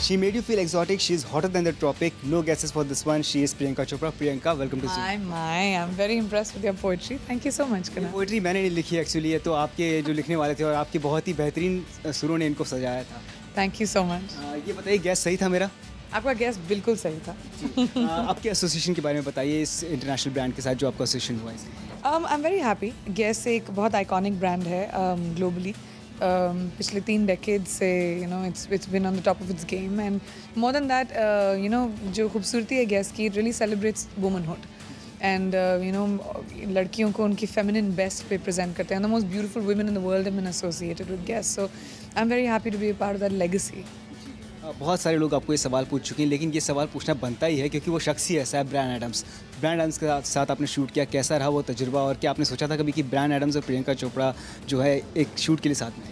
She made you feel exotic. She's hotter than the tropic. No guesses for this one. She is Priyanka Chopra. Priyanka, welcome to Zoom. I'm very impressed with your poetry. Thank you so much, Kana. Poetry मैंने नहीं लिखी actually, तो आपके जो लिखने वाले थे और आपके बहुत ही बेहतरीन सुरों ने इनको सजाया था। Thank you so much. ये बताइए, गैस सही था मेरा? आपका गैस बिल्कुल सही था। आपके एसोसिएशन के बारे में बताइए, इस इंटरनेशनल ब्रांड के साथ जो आपका एसोसिएशन हुआ है। आई एम वेरी हैप्पी। गैस एक बहुत आइकॉनिक ब्रांड है ग्लोबली। पिछले 3 डेकेड से it's been on the top of its game and more than that जो खूबसूरती है गैस की, it really celebrates womanhood and लड़कियों को उनकी फेमिनिन बेस्ट पे प्रेजेंट करते हैं। The most beautiful women in the world have been associated with Guess, so I am very happy to be a part of that legacy. बहुत सारे लोग आपको ये सवाल पूछ चुके हैं, लेकिन ये सवाल पूछना बनता ही है क्योंकि वो शख्स ही ऐसा है, ब्रायन एडम्स। ब्रायन एडम्स के साथ आपने शूट किया, कैसा रहा वो तजुर्बा, और क्या आपने सोचा था कभी कि ब्रायन एडम्स और प्रियंका चोपड़ा जो है एक शूट के लिए साथ में?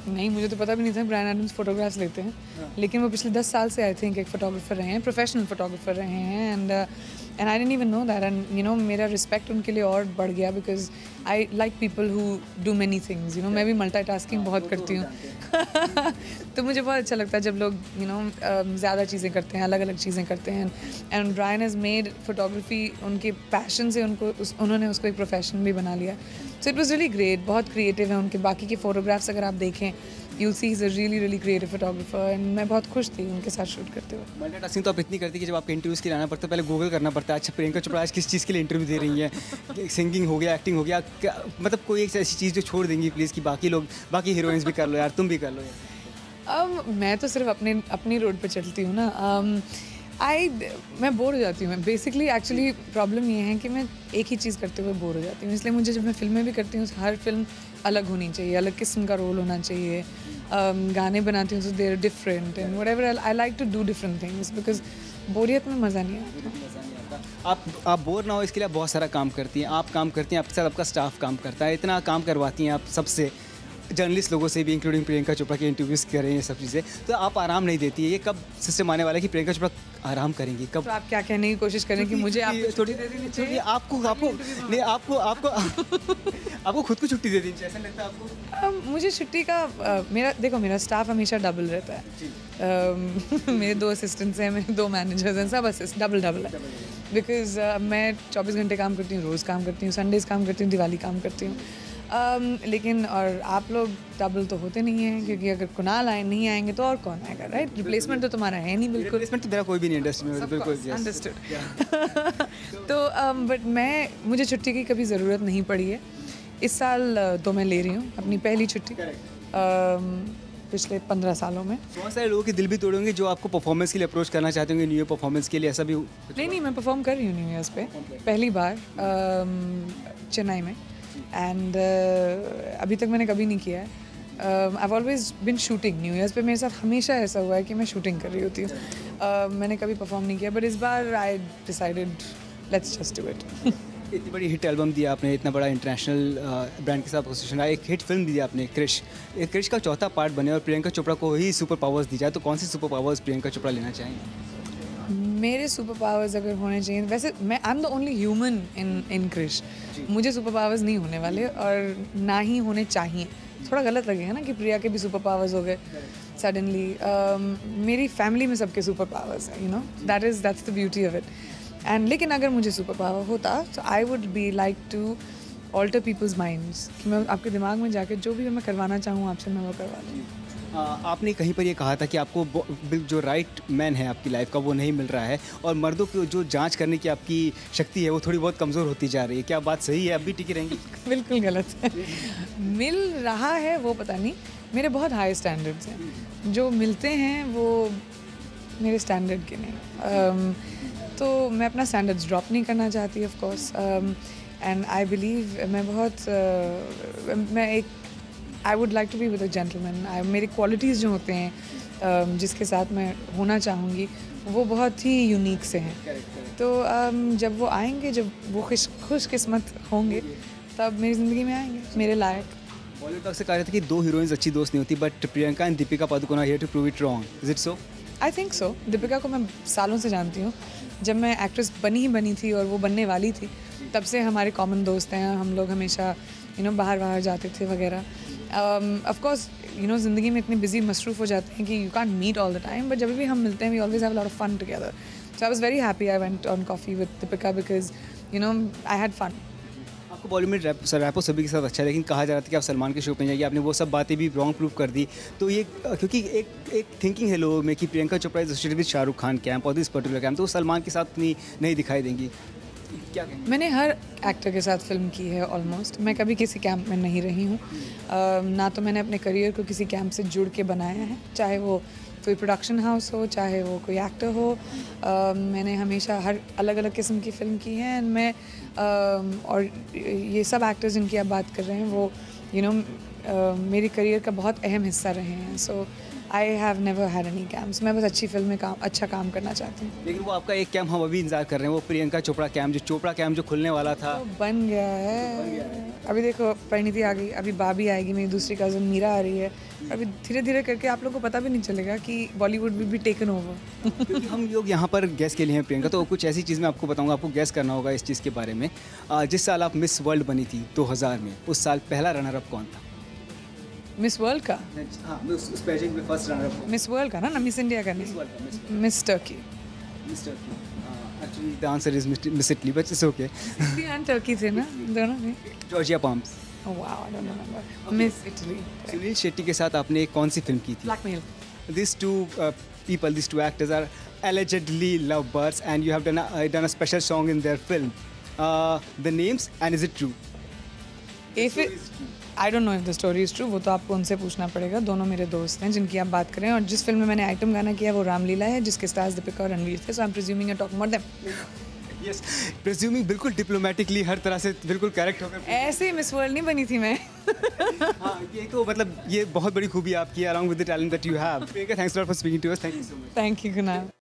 नहीं, मुझे तो पता भी नहीं था ब्रायन एडम्स फोटोग्राफ्स लेते हैं, लेकिन वो पिछले 10 साल से आई थिंक एक फोटोग्राफर रहे हैं, प्रोफेशनल फोटोग्राफर रहे हैं and I didn't even know that and मेरा रिस्पेक्ट उनके लिए और बढ़ गया because I like people who do many things. मैं भी मल्टीटास्किंग बहुत करती हूँ तो मुझे बहुत अच्छा लगता है जब लोग ज़्यादा चीज़ें करते हैं, अलग अलग चीज़ें करते हैं। And Brian has made photography उनके पैशन से उन्होंने उसको एक प्रोफेशन भी बना लिया। So it was really great. बहुत क्रिएटिव है उनके बाकी के फोटोग्राफ्स अगर आप देखें, you'll see he's a really really creative photographer and मैं बहुत खुश थी उनके साथ शूट करते हुए। मल्टीटास्किंग तो आप इतनी करती कि जब आपके इंटरव्यूज़ के लिए आना पड़ता है पहले गूगल करना पड़ता है, अच्छा प्रियंका चोपड़ा आज किस चीज़ के लिए इंटरव्यू दे रही हैं, सिंगिंग हो गया, एक्टिंग हो गया, मतलब कोई एक ऐसी चीज़ जो छोड़ देंगी प्लीज़ कि बाकी हीरोइंस भी कर लो यार, तुम भी कर लो यार। मैं तो सिर्फ अपनी रोड पे चलती हूँ ना। मैं बोर हो जाती हूँ। बेसिकली एक्चुअली प्रॉब्लम ये है कि मैं एक ही चीज़ करते हुए बोर हो जाती हूँ, इसलिए मुझे जब मैं फिल्में भी करती हूँ हर फिल्म अलग होनी चाहिए, अलग किस्म का रोल होना चाहिए। गाने बनाती हूँ तो there different and whatever I like to do different things because बोरियत में मज़ा नहीं आता। आप बोर ना हो इसके लिए आप बहुत सारा काम करती हैं, आप काम करती हैं, आपके साथ आपका स्टाफ काम करता है, इतना काम करवाती हैं आप सबसे, जर्नलिस्ट लोगों से भी, इंक्लूडिंग प्रियंका चोपड़ा के इंटरव्यूज़ कर रही हैं, सब चीज़ें, तो आप आराम नहीं देती है। ये कब सिस्टम आने वाला है कि प्रियंका चोपड़ा आराम करेंगी? कब? तो आप क्या कहने की कोशिश करें कि मुझे आप थोड़ी दे देनी चाहिए आपको नहीं आपको खुद को छुट्टी दे देनी चाहिए, ऐसा लगता है आपको? मुझे छुट्टी का मेरा स्टाफ हमेशा डबल रहता है। मेरे 2 असिस्टेंट्स हैं, मेरे 2 मैनेजर्स हैं, सब डबल है बिकॉज मैं 24 घंटे काम करती हूँ, रोज़ काम करती हूँ, संडेज़ काम करती हूँ, दिवाली काम करती हूँ। लेकिन और आप लोग डबल तो होते नहीं हैं क्योंकि अगर कुणाल नहीं आएंगे तो और कौन आएगा, राइट? रिप्लेसमेंट तो तुम्हारा है नहीं। बिल्कुल रिप्लेसमेंट तो मेरा कोई भी नहीं इंडस्ट्री में, बिल्कुल अंडरस्टूड। तो बट मुझे छुट्टी की कभी ज़रूरत नहीं पड़ी है। इस साल तो मैं ले रही हूँ अपनी पहली छुट्टी पिछले 15 सालों में। बहुत सारे लोगों के दिल भी तोड़ेंगे जो आपको परफॉर्मेंस के लिए अप्रोच करना चाहते होंगे, न्यू ईयर परफॉर्मेंस के लिए, ऐसा भी? नहीं, मैं परफॉर्म कर रही हूँ न्यू ईयर्स पे पहली बार चेन्नई में एंड अभी तक मैंने कभी नहीं किया है। I've always been shooting new years पे, मेरे साथ हमेशा ऐसा हुआ है कि मैं शूटिंग कर रही होती हूँ। मैंने कभी परफॉर्म नहीं किया, बट इस बार I decided let's just do it. इतनी बड़ी हिट एल्बम दिया आपने, इतना बड़ा इंटरनेशनल ब्रांड के साथ एसोसिएशन है, एक हिट फिल्म दी आपने क्रिश, क्रिश का 4था पार्ट बने और प्रियंका चोपड़ा को ही सुपर पावर्स दी जाए, तो कौन सी सुपर पावर्स प्रियंका चोपड़ा लेना चाहेंगे? मेरे सुपर पावर्स अगर होने चाहिए, वैसे मैं I am the only human in Krrish, मुझे सुपर पावर्स नहीं होने वाले और ना ही होने चाहिए। थोड़ा गलत लगेगा ना कि प्रिया के भी सुपर पावर्स हो गए सडनली। मेरी फैमिली में सबके सुपर पावर्स हैं, that's the beauty of it. And लेकिन अगर मुझे सुपर पावर होता तो I would be like to alter people's minds, कि मैं आपके दिमाग में जाके जो भी मैं करवाना चाहूँ आपसे मैं वो करवा लूँ। आपने कहीं पर ये कहा था कि आपको जो राइट मैन है आपकी लाइफ का वो नहीं मिल रहा है और मर्दों को जो जांच करने की आपकी शक्ति है वो थोड़ी बहुत कमज़ोर होती जा रही है, क्या बात सही है? अब भी टिकी रहेंगी? बिल्कुल गलत है। मिल रहा है वो पता नहीं, मेरे बहुत हाई स्टैंडर्ड्स हैं, जो मिलते हैं वो मेरे स्टैंडर्ड के नहीं। तो मैं अपना स्टैंडर्ड्स ड्रॉप नहीं करना चाहती of course. And I believe I would like to be with a gentleman. मेरी क्वालिटीज़ जो होते हैं जिसके साथ मैं होना चाहूँगी वो बहुत ही यूनिक से हैं। तो जब वो आएंगे, जब वो खुशकिस्मत होंगे तब मेरी ज़िंदगी में आएंगे मेरे लायक। बॉलीवुड अक्सर कहा जाता है कि 2 हीरोइंस अच्छी दोस्त नहीं होती, but Priyanka and Deepika Padukone are here to prove it wrong. Is it so? I think so. Deepika को मैं सालों से जानती हूँ, जब मैं एक्ट्रेस बनी थी और वो बनने वाली थी तब से हमारे कॉमन दोस्त हैं। हम लोग हमेशा बाहर जाते थे वगैरह। ऑफ कोर्स यू नो ज़िंदगी में इतनी बिजी मसरूफ़ हो जाते हैं कि you can't meet all the time, but जब भी हम मिलते हैं we always have a lot of fun together. So I was very happy I went on coffee with Deepika because you know I had fun. आपको Bollywood rapport सभी के साथ अच्छा है, लेकिन कहा जा रहा था कि आप सलमान के शो पे जाइए, आपने वो सब बातें भी रॉन्ग प्रूव कर दी. तो ये क्योंकि एक थिंकिंग है लोगों में कि Priyanka Chopra is associated with Shahrukh Khan camp और दिस पर्टिकुलर कैंप, तो वो सलमान के साथ इतनी नहीं दिखाई देंगी. क्या कहेंगे? मैंने हर एक्टर के साथ फिल्म की है ऑलमोस्ट. मैं कभी किसी कैंप में नहीं रही हूँ. ना तो मैंने अपने करियर को किसी कैंप से जुड़ के बनाया है, चाहे वो कोई प्रोडक्शन हाउस हो, चाहे वो कोई एक्टर हो. मैंने हमेशा हर अलग अलग किस्म की फ़िल्म की है. एंड मैं और ये सब एक्टर्स जिनकी आप बात कर रहे हैं वो यू नो मेरी करियर का बहुत अहम हिस्सा रहे हैं. So I have never had any camps. मैं बस अच्छी फिल्म में अच्छा काम करना चाहती हूँ. लेकिन वो आपका एक कैंप हम अभी इंतजार कर रहे हैं, वो प्रियंका चोपड़ा कैंप, जो चोपड़ा कैंप जो खुलने वाला था. तो बन गया है. अभी देखो परिणीति आ गई, अभी बाबी आएगी, मेरी दूसरी कज़न मीरा आ रही है. अभी धीरे धीरे करके आप लोगों को पता भी नहीं चलेगा कि Bollywood will be taken over. क्योंकि हम लोग यहाँ पर गैस के लिए हैं प्रियंका, तो कुछ ऐसी चीज़ मैं आपको बताऊंगा, आपको गैस करना होगा इस चीज़ के बारे में. जिस साल आप मिस वर्ल्ड बनी थी 2000 में, उस साल पहला रनर अप कौन था? मिस वर्ल्ड का? हाँ, उस पेजेंट में first runner up. Miss world का ना मिस इंडिया का नहीं, miss Turkey. Mister actually the answer is miss Italy, but it's okay. India and Turkey थे ना दोनों में. Georgia palms. Oh wow, I don't remember. Miss Italy. Sunil Shetty के साथ आपने कौन सी फिल्म की थी? Blackmail. These two people, these two actors are allegedly lovebirds, and you have done a special song in their film. The names, and is it true? If it, I don't know if the story is true. वो तो आपको उनसे पूछना पड़ेगा. दोनों मेरे दोस्त हैं जिनकी आप बात करें, और जिस फिल्म में मैंने आइटम गाना किया वो रामलीला है, जिसके स्टार्स दीपिका और रणवीर थे. So I'm presuming you're talking about them. Yes, presuming बिल्कुल डिप्लोमेटिकली हर तरह से बिल्कुल करेक्ट होकर. ऐसे ही मिस वर्ल्ड नहीं बनी थी मैं. हाँ, ये तो मतलब ये बहुत बड़ी खूबी आपकी है, along with the talent that you have. Priyanka, thanks a lot for speaking to us. Thank you so much. Thank you, Kunal.